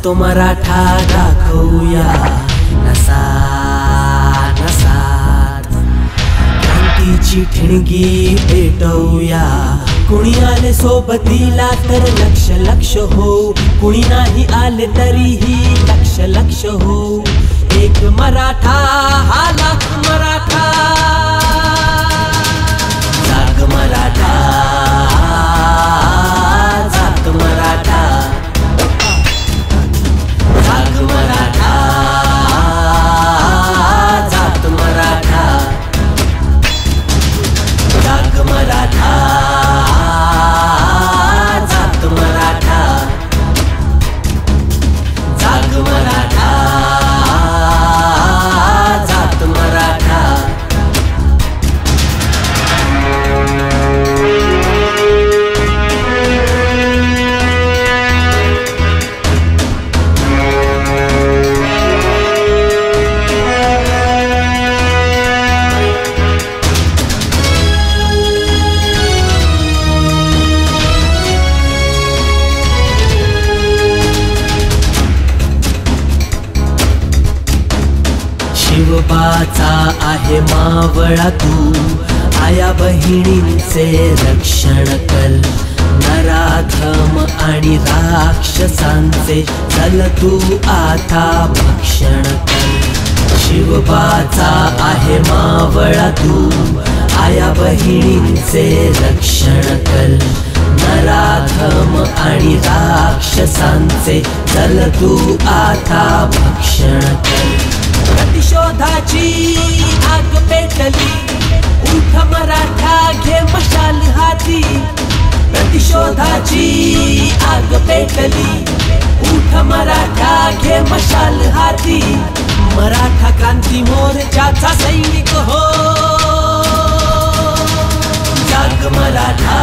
तो मराठा दाखवूया नसा नसात, क्रांतीची ठिणगी पेटवूया। कुणी आले सोबतीला तर लक्ष लक्ष हो, कुणी नाही आले तरीही लक्ष लक्ष हो। एक मराठा हा लाख मराठा, जाग मराठा जाग मराठा, जाग मराठा जाग मराठा, जाग मराठा जाग मराठा, जाग मराठा जाग मराठा। शिवबाचा आहे मावळा तू, आया बहिणींचे रक्षण कर। नराधम आणि राक्षसांचे चल तू आता भक्षण कर। शिवबाचा आहे मावळा तू, आया बहिणींचे रक्षण कर। नराधम आणि राक्षसांचे चल तू आता भक्षण कर। प्रतिशोधाची आग पेटली, उठ मराठा घे मशाल हाती। प्रतिशोधाची आग पेटली, उठ मराठा घे मशाल हाती। मराठा क्रांती मोर्चाचा सैनिक हो, जाग मराठा